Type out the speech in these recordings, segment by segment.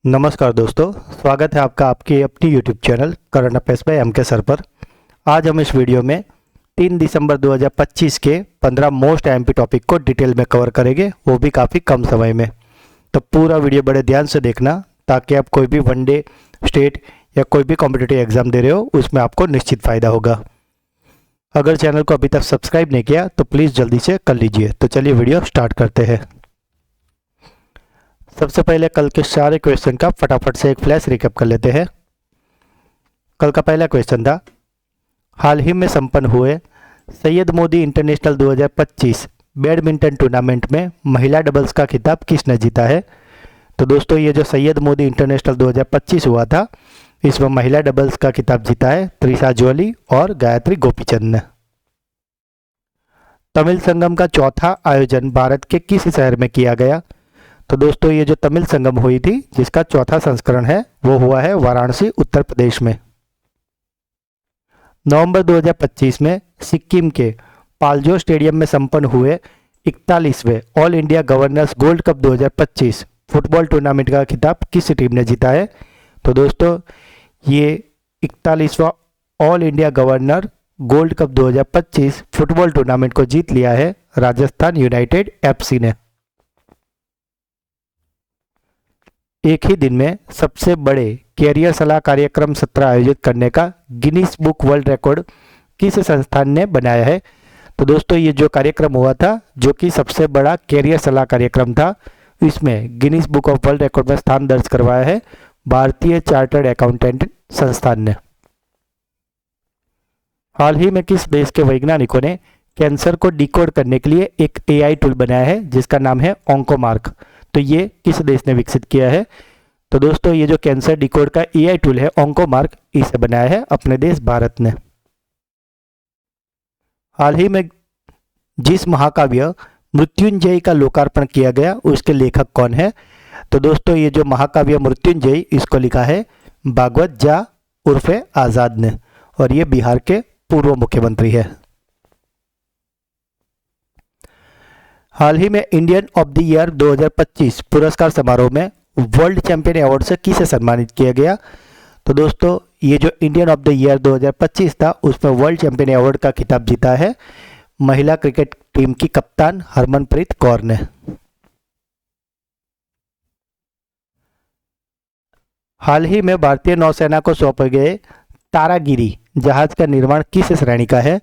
नमस्कार दोस्तों, स्वागत है आपका आपके अपनी YouTube channel current affairs by M K sir पर। आज हम इस वीडियो में 3 दिसंबर 2025 के 15 मोस्ट एमपी टॉपिक को डिटेल में कवर करेंगे, वो भी काफ़ी कम समय में। तो पूरा वीडियो बड़े ध्यान से देखना ताकि आप कोई भी वनडे, स्टेट या कोई भी कॉम्पिटिटिव एग्जाम दे रहे हो उसमें आपको निश्चित फ़ायदा होगा। अगर चैनल को अभी तक सब्सक्राइब नहीं किया तो प्लीज़ जल्दी से कर लीजिए। तो चलिए वीडियो स्टार्ट करते हैं। सबसे पहले कल के सारे क्वेश्चन का फटाफट से एक फ्लैश रिकैप कर लेते हैं। कल का पहला क्वेश्चन था, हाल ही में संपन्न हुए Syed Modi international 2025 badminton tournament में महिला डबल्स का खिताब किसने जीता है। तो दोस्तों ये जो सैयद मोदी इंटरनेशनल 2025 हुआ था, इसमें महिला डबल्स का खिताब जीता है त्रिशा जॉली और गायत्री गोपीचंद ने। तमिल संगम का चौथा आयोजन भारत के किस शहर में किया गया। तो दोस्तों ये जो तमिल संगम हुई थी जिसका चौथा संस्करण है वो हुआ है वाराणसी, उत्तर प्रदेश में। नवंबर 2025 में सिक्किम के पाल्जो स्टेडियम में संपन्न हुए 41वें all India governors gold cup 2025 football tournament का खिताब किस टीम ने जीता है। तो दोस्तों ये 41वां all India governor gold cup 2025 football tournament को जीत लिया है राजस्थान यूनाइटेड FC ने। एक ही दिन में सबसे बड़े कैरियर सलाह कार्यक्रम सत्र आयोजित करने का गिनीज बुक वर्ल्ड रिकॉर्ड किस संस्थान ने बनाया है। तो दोस्तों ये जो कार्यक्रम हुआ था जो कि सबसे बड़ा कैरियर सलाह कार्यक्रम था, इसमें Guinness book of world record में स्थान दर्ज करवाया है भारतीय चार्टर्ड अकाउंटेंट संस्थान ने। हाल ही में किस देश के वैज्ञानिकों ने कैंसर को डिकोड करने के लिए एक AI टूल बनाया है जिसका नाम है ऑन्कोमार्क। तो ये किस देश ने विकसित किया है। तो दोस्तों ये जो कैंसर डिकोड का AI टूल है ऑन्कोमार्क, इसे बनाया है अपने देश भारत ने। हाल ही में जिस महाकाव्य मृत्युंजय का लोकार्पण किया गया उसके लेखक कौन है। तो दोस्तों ये जो महाकाव्य मृत्युंजय इसको लिखा है भागवत झा उर्फे आजाद ने, और ये बिहार के पूर्व मुख्यमंत्री है। हाल ही में इंडियन ऑफ द ईयर 2025 पुरस्कार समारोह में वर्ल्ड चैंपियन अवार्ड से किसे सम्मानित किया गया। तो दोस्तों ये जो इंडियन ऑफ द ईयर 2025 था उसमें वर्ल्ड चैंपियन अवार्ड का खिताब जीता है महिला क्रिकेट टीम की कप्तान हरमनप्रीत कौर ने। हाल ही में भारतीय नौसेना को सौंपे गए तारागिरी जहाज का निर्माण किस श्रेणी का है।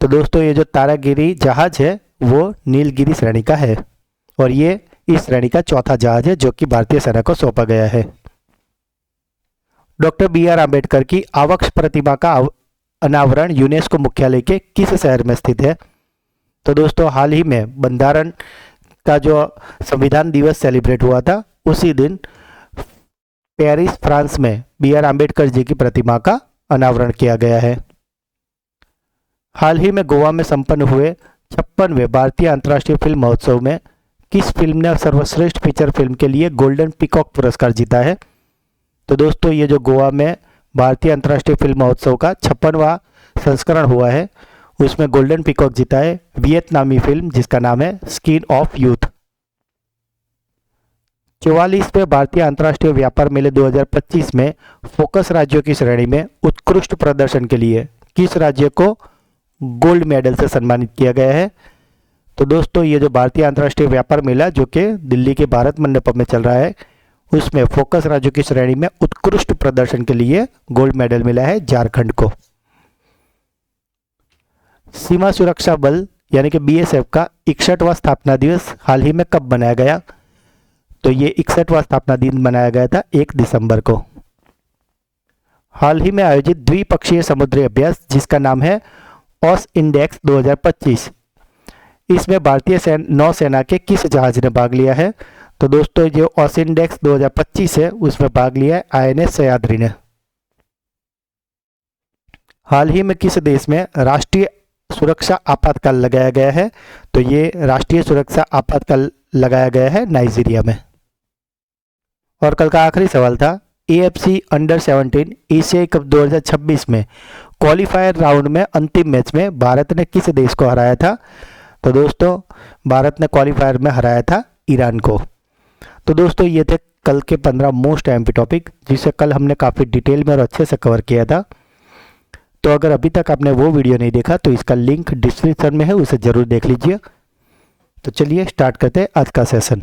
तो दोस्तों ये जो तारागिरी जहाज है वो नीलगिरी श्रेणी का है, और ये इस श्रेणी का चौथा जहाज है जो कि भारतीय सेना को सौंपा गया है। डॉक्टर BR आम्बेडकर की आवक्ष प्रतिमा का अनावरण यूनेस्को मुख्यालय के किस शहर में स्थित है। तो दोस्तों हाल ही में बंधारण का जो संविधान दिवस सेलिब्रेट हुआ था उसी दिन पेरिस, फ्रांस में BR आम्बेडकर जी की प्रतिमा का अनावरण किया गया है। हाल ही में गोवा में संपन्न हुए 56वें भारतीय अंतर्राष्ट्रीय फिल्म महोत्सव में किस फिल्म ने सर्वश्रेष्ठ फीचर फिल्म के लिए गोल्डन पीकॉक पुरस्कार जीता है। तो दोस्तों ये जो गोवा में भारतीय अंतर्राष्ट्रीय फिल्म महोत्सव का 56वां संस्करण हुआ है उसमें गोल्डन पीकॉक जीता है वियतनामी फिल्म जिसका नाम है स्किन ऑफ यूथ। 44वें भारतीय अंतर्राष्ट्रीय व्यापार मेले 2025 में फोकस राज्यों की श्रेणी में उत्कृष्ट प्रदर्शन के लिए किस राज्य को गोल्ड मेडल से सम्मानित किया गया है। तो दोस्तों ये जो भारतीय अंतर्राष्ट्रीय व्यापार मेला जो कि दिल्ली के भारत मंडपम में चल रहा है उसमें फोकस राज्यों की श्रेणी में उत्कृष्ट प्रदर्शन के लिए गोल्ड मेडल मिला है झारखंड को। सीमा सुरक्षा बल यानी कि BSF का 61वां स्थापना दिवस हाल ही में कब मनाया गया। तो ये 61वां स्थापना दिन मनाया गया था 1 दिसंबर को। हाल ही में आयोजित द्विपक्षीय समुद्री अभ्यास जिसका नाम है ऑस इंडेक्स 2025, इसमें भारतीय नौसेना के किस जहाज ने भाग लिया है। तो दोस्तों जो ऑस इंडेक्स 2025 है उसमें भाग लिया है INS सह्याद्री ने। हाल ही में किस देश में राष्ट्रीय सुरक्षा आपातकाल लगाया गया है। तो ये राष्ट्रीय सुरक्षा आपातकाल लगाया गया है नाइजीरिया में। और कल का आखिरी सवाल था, AFC अंडर 17 एशियाई कप 2026 में क्वालिफायर राउंड में अंतिम मैच में भारत ने किस देश को हराया था। तो दोस्तों भारत ने क्वालिफायर में हराया था ईरान को। तो दोस्तों ये थे कल के 15 मोस्ट एमपी टॉपिक, जिसे कल हमने काफ़ी डिटेल में और अच्छे से कवर किया था। तो अगर अभी तक आपने वो वीडियो नहीं देखा तो इसका लिंक डिस्क्रिप्शन में है, उसे ज़रूर देख लीजिए। तो चलिए स्टार्ट करते हैं आज का सेशन।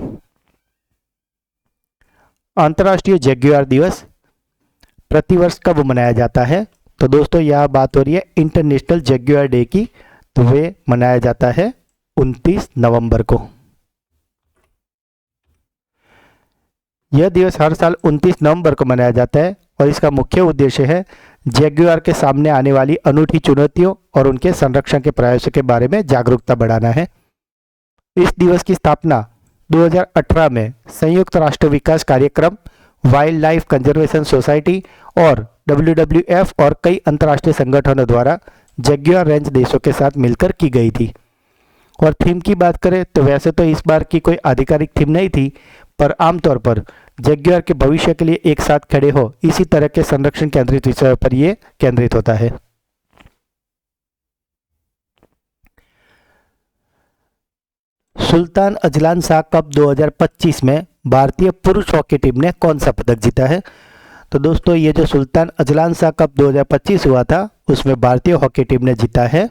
अंतर्राष्ट्रीय जगुआर दिवस प्रतिवर्ष कब मनाया जाता है? तो दोस्तों यह बात हो रही है इंटरनेशनल जगुआर डे की। तो वे मनाया जाता है 29 नवंबर को। यह दिवस हर साल 29 नवंबर को मनाया जाता है और इसका मुख्य उद्देश्य है जगुआर के सामने आने वाली अनूठी चुनौतियों और उनके संरक्षण के प्रयासों के बारे में जागरूकता बढ़ाना है। इस दिवस की स्थापना 2018 में संयुक्त राष्ट्र विकास कार्यक्रम, वाइल्ड लाइफ कंजर्वेशन सोसाइटी और WWF और कई अंतर्राष्ट्रीय संगठनों द्वारा जगुआर रेंज देशों के साथ मिलकर की गई थी। और थीम की बात करें तो वैसे तो इस बार की कोई आधिकारिक थीम नहीं थी, पर आमतौर पर जगुआर के भविष्य के लिए एक साथ खड़े हो, इसी तरह के संरक्षण केंद्रित विषयों पर यह केंद्रित होता है। सुल्तान अजलान शाह कप 2025 में भारतीय पुरुष हॉकी टीम ने कौन सा पदक जीता है? तो दोस्तों ये जो सुल्तान अजलान शाह कप 2025 हुआ था उसमें भारतीय हॉकी टीम ने जीता है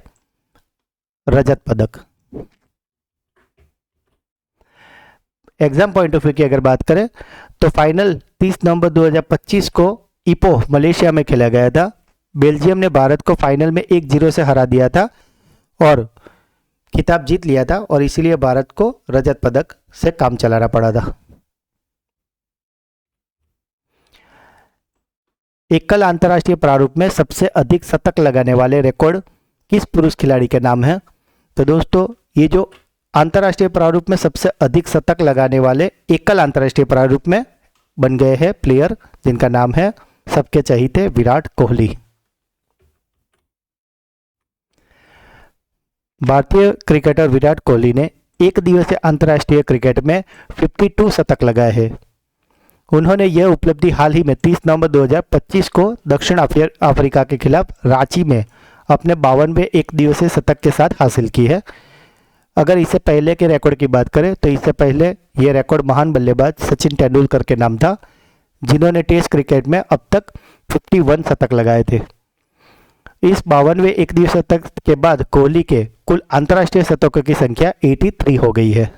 रजत पदक। एग्जाम पॉइंट ऑफ व्यू की अगर बात करें तो फाइनल 30 नवंबर 2025 को इपोह मलेशिया में खेला गया था। बेल्जियम ने भारत को फाइनल में 1-0 से हरा दिया था और खिताब जीत लिया था और इसीलिए भारत को रजत पदक से काम चलाना पड़ा था। एकल अंतर्राष्ट्रीय प्रारूप में सबसे अधिक शतक लगाने वाले रिकॉर्ड किस पुरुष खिलाड़ी के नाम है? तो दोस्तों ये जो अंतर्राष्ट्रीय प्रारूप में सबसे अधिक शतक लगाने वाले एकल अंतर्राष्ट्रीय प्रारूप में बन गए हैं प्लेयर, जिनका नाम है सबके चहीते विराट कोहली। भारतीय क्रिकेटर विराट कोहली ने एक दिवसीय अंतर्राष्ट्रीय क्रिकेट में 52 शतक लगाए हैं। उन्होंने यह उपलब्धि हाल ही में 30 नवंबर 2025 को दक्षिण अफ्रीका के खिलाफ रांची में अपने 52वें एक दिवसीय शतक के साथ हासिल की है। अगर इससे पहले के रिकॉर्ड की बात करें तो इससे पहले यह रिकॉर्ड महान बल्लेबाज सचिन तेंदुलकर के नाम था, जिन्होंने टेस्ट क्रिकेट में अब तक 51 शतक लगाए थे। इस 52वें एक दिवसीय शतक के बाद कोहली के कुल अंतर्राष्ट्रीय शतकों की संख्या 83 हो गई है।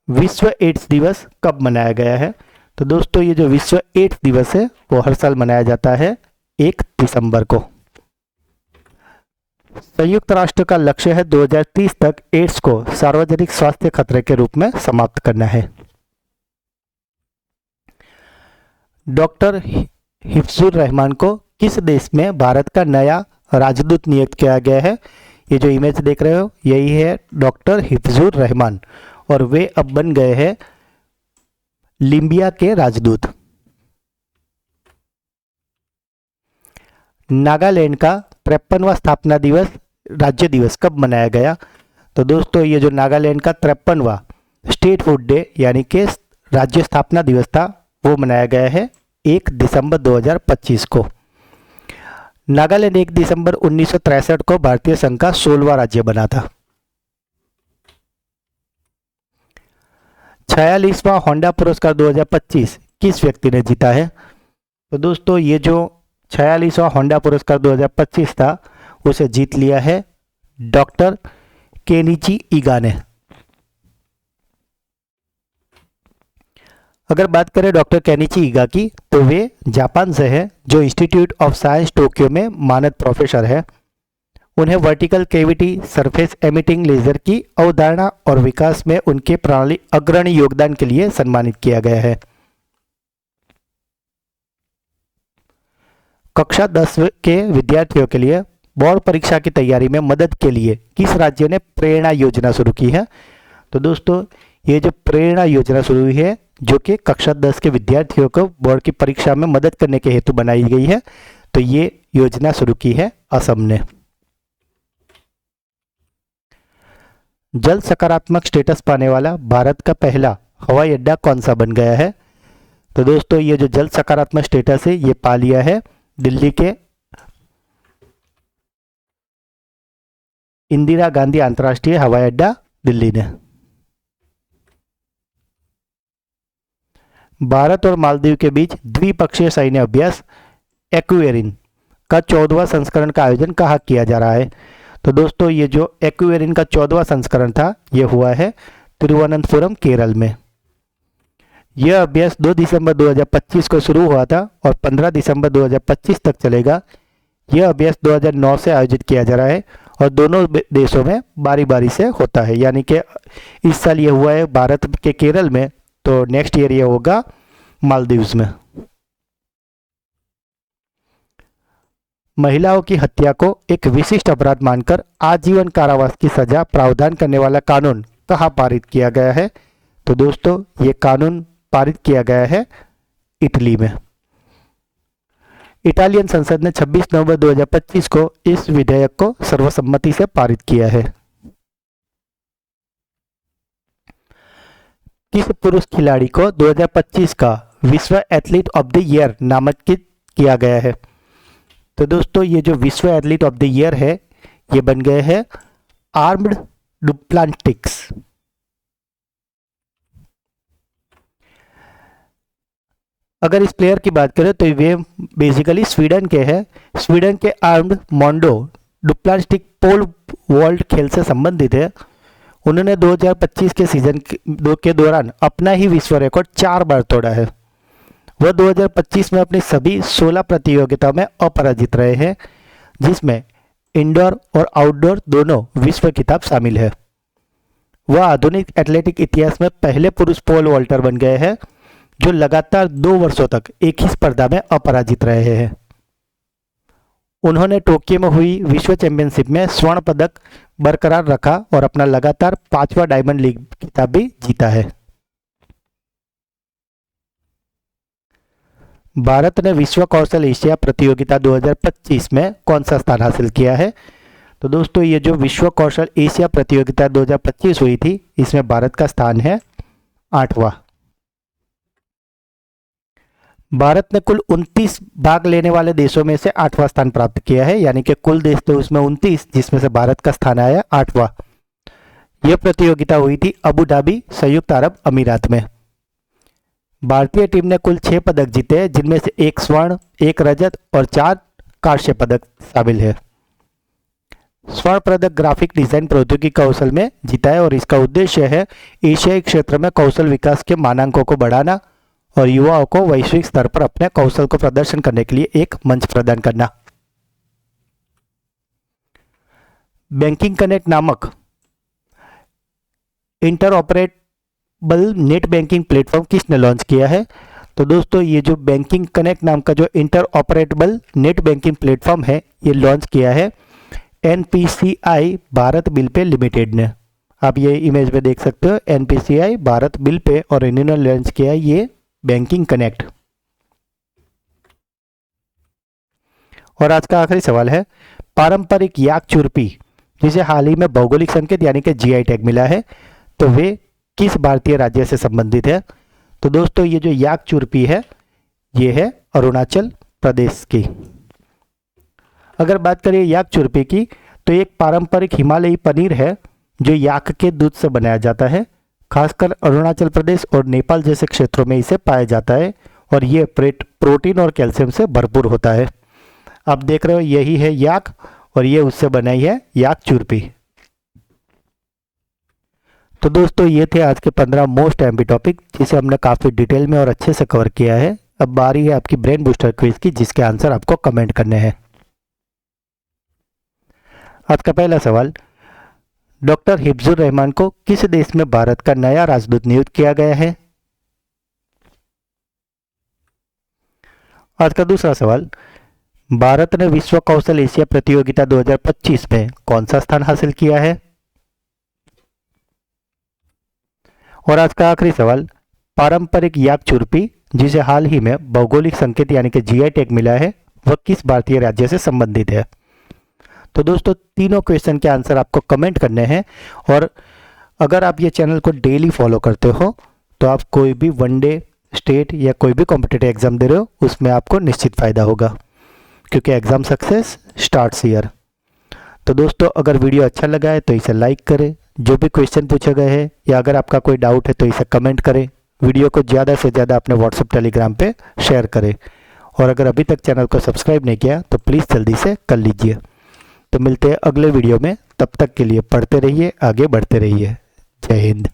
विश्व एड्स दिवस कब मनाया गया है? तो दोस्तों ये जो विश्व एड्स दिवस है वो हर साल मनाया जाता है 1 दिसंबर को। संयुक्त राष्ट्र का लक्ष्य है 2030 तक एड्स को सार्वजनिक स्वास्थ्य खतरे के रूप में समाप्त करना है। डॉक्टर हिफ्जुर रहमान को किस देश में भारत का नया राजदूत नियुक्त किया गया है? ये जो इमेज देख रहे हो यही है डॉक्टर हिफ्जुर रहमान और वे अब बन गए हैं लीबिया के राजदूत। नागालैंड का 53वां स्थापना दिवस राज्य दिवस कब मनाया गया? तो दोस्तों ये जो नागालैंड का 53वां स्टेटहुड डे यानी कि राज्य स्थापना दिवस था वो मनाया गया है 1 दिसंबर 2025 को। नागालैंड 1 दिसंबर 1963 को भारतीय संघ का 16वां राज्य बना था। 46वां होंडा पुरस्कार 2025 किस व्यक्ति ने जीता है? तो दोस्तों ये जो 46वां होंडा पुरस्कार 2025 था उसे जीत लिया है डॉक्टर केनिची ईगा ने। अगर बात करें डॉक्टर केनिची ईगा की तो वे जापान से हैं, जो इंस्टीट्यूट ऑफ साइंस टोक्यो में मानद प्रोफेसर है। उन्हें vertical cavity surface emitting laser की अवधारणा और विकास में उनके प्रणाली अग्रणी योगदान के लिए सम्मानित किया गया है। कक्षा 10 के विद्यार्थियों के लिए बोर्ड परीक्षा की तैयारी में मदद के लिए किस राज्य ने प्रेरणा योजना शुरू की है? तो दोस्तों ये जो प्रेरणा योजना शुरू हुई है जो कि कक्षा 10 के विद्यार्थियों को बोर्ड की परीक्षा में मदद करने के हेतु बनाई गई है, तो ये योजना शुरू की है असम ने। जल सकारात्मक स्टेटस पाने वाला भारत का पहला हवाई अड्डा कौन सा बन गया है? तो दोस्तों ये जो जल सकारात्मक स्टेटस है ये पा लिया है दिल्ली के इंदिरा गांधी अंतर्राष्ट्रीय हवाई अड्डा दिल्ली ने। भारत और मालदीव के बीच द्विपक्षीय सैन्य अभ्यास एक्वेरिन का 14वां संस्करण का आयोजन कहाँ किया जा रहा है? तो दोस्तों ये जो एक्वेरिन का 14वां संस्करण था ये हुआ है तिरुवनंतपुरम केरल में। यह अभ्यास 2 दिसंबर 2025 को शुरू हुआ था और 15 दिसंबर 2025 तक चलेगा। यह अभ्यास 2009 से आयोजित किया जा रहा है और दोनों देशों में बारी बारी से होता है, यानी कि इस साल ये हुआ है भारत के केरल में, तो नेक्स्ट ईयर ये होगा मालदीव्स में। महिलाओं की हत्या को एक विशिष्ट अपराध मानकर आजीवन कारावास की सजा प्रावधान करने वाला कानून कहाँ पारित किया गया है? तो दोस्तों ये कानून पारित किया गया है इटली में। इटालियन संसद ने 26 नवंबर 2025 को इस विधेयक को सर्वसम्मति से पारित किया है। किस पुरुष खिलाड़ी को 2025 का विश्व एथलीट ऑफ द ईयर नामांकित किया गया है? तो दोस्तों ये जो विश्व एथलीट ऑफ द ईयर है ये बन गए हैं आर्म्ड डुप्लांटिक्स। अगर इस प्लेयर की बात करें तो वे बेसिकली स्वीडन के हैं। स्वीडन के आर्म्ड मोंडो डुप्लांटिक पोल वॉल्ट खेल से संबंधित है। उन्होंने 2025 के सीजन के दौरान अपना ही विश्व रिकॉर्ड 4 बार तोड़ा है। वह 2025 में अपनी सभी 16 प्रतियोगिताओं में अपराजित रहे हैं, जिसमें इंडोर और आउटडोर दोनों विश्व खिताब शामिल है। वह आधुनिक एथलेटिक इतिहास में पहले पुरुष पोल वॉल्टर बन गए हैं जो लगातार 2 वर्षों तक एक ही स्पर्धा में अपराजित रहे हैं। उन्होंने टोक्यो में हुई विश्व चैंपियनशिप में स्वर्ण पदक बरकरार रखा और अपना लगातार 5वां डायमंड लीग खिताब भी जीता है। भारत ने विश्व कौशल एशिया प्रतियोगिता 2025 में कौन सा स्थान हासिल किया है? तो दोस्तों ये जो विश्व कौशल एशिया प्रतियोगिता 2025 हुई थी इसमें भारत का स्थान है 8वां। भारत ने कुल 29 भाग लेने वाले देशों में से 8वां स्थान प्राप्त किया है, यानी कि कुल देश थे उसमें 29 जिसमें से भारत का स्थान आया 8वां। यह प्रतियोगिता हुई थी अबू धाबी संयुक्त अरब अमीरात में। भारतीय टीम ने कुल 6 पदक जीते हैं, जिनमें से 1 स्वर्ण, 1 रजत और 4 कांस्य पदक शामिल है। स्वर्ण पदक ग्राफिक डिजाइन प्रौद्योगिकी कौशल में जीता है और इसका उद्देश्य है एशियाई क्षेत्र में कौशल विकास के मानांकों को बढ़ाना और युवाओं को वैश्विक स्तर पर अपने कौशल को प्रदर्शन करने के लिए एक मंच प्रदान करना। बैंकिंग कनेक्ट नामक इंटरऑपरेटेबल नेट बैंकिंग प्लेटफॉर्म किसने लॉन्च किया है? तो दोस्तों ये जो बैंकिंग कनेक्ट नाम का जो इंटरऑपरेटेबल नेट बैंकिंग प्लेटफॉर्म है ये लॉन्च किया है NPCI Bharat bill pay limited ने। आप ये इमेज में देख सकते हो एनपीसीआई भारत बिल पे, और इन्होंने लॉन्च किया है ये बैंकिंग कनेक्ट। और आज का आखिरी सवाल है पारंपरिक याक चुरपी जिसे हाल ही में भौगोलिक संकेत यानी कि जीआई टैग मिला है तो वे किस भारतीय राज्य से संबंधित है? तो दोस्तों ये जो याक चुरपी है ये है अरुणाचल प्रदेश की। अगर बात करें याक चुरपी की तो एक पारंपरिक हिमालयी पनीर है जो याक के दूध से बनाया जाता है। खासकर अरुणाचल प्रदेश और नेपाल जैसे क्षेत्रों में इसे पाया जाता है और ये प्रोटीन और कैल्शियम से भरपूर होता है। आप देख रहे हो यही है याक और ये उससे बनाई है याक चुरपी। तो दोस्तों ये थे आज के 15 मोस्ट एमपी टॉपिक जिसे हमने काफ़ी डिटेल में और अच्छे से कवर किया है। अब बारी है आपकी ब्रेन बूस्टर क्विज की जिसके आंसर आपको कमेंट करने हैं। आज का पहला सवाल, डॉक्टर हिफ्जुर रहमान को किस देश में भारत का नया राजदूत नियुक्त किया गया है? आज का दूसरा सवाल, भारत ने विश्व कौशल एशिया प्रतियोगिता 2025 में कौन सा स्थान हासिल किया है? और आज का आखिरी सवाल, पारंपरिक याक चुरपी जिसे हाल ही में भौगोलिक संकेत यानी कि जीआई टैग मिला है वह किस भारतीय राज्य से संबंधित है? तो दोस्तों तीनों क्वेश्चन के आंसर आपको कमेंट करने हैं और अगर आप ये चैनल को डेली फॉलो करते हो तो आप कोई भी वनडे, स्टेट या कोई भी कॉम्पिटिटिव एग्जाम दे रहे हो उसमें आपको निश्चित फ़ायदा होगा क्योंकि एग्ज़ाम सक्सेस स्टार्ट्स हियर। तो दोस्तों अगर वीडियो अच्छा लगा है तो इसे लाइक करें, जो भी क्वेश्चन पूछे गए हैं या अगर आपका कोई डाउट है तो इसे कमेंट करें वीडियो को ज़्यादा से ज़्यादा अपने व्हाट्सएप टेलीग्राम पे शेयर करें। और अगर अभी तक चैनल को सब्सक्राइब नहीं किया तो प्लीज़ जल्दी से कर लीजिए। तो मिलते हैं अगले वीडियो में, तब तक के लिए पढ़ते रहिए, आगे बढ़ते रहिए। जय हिंद।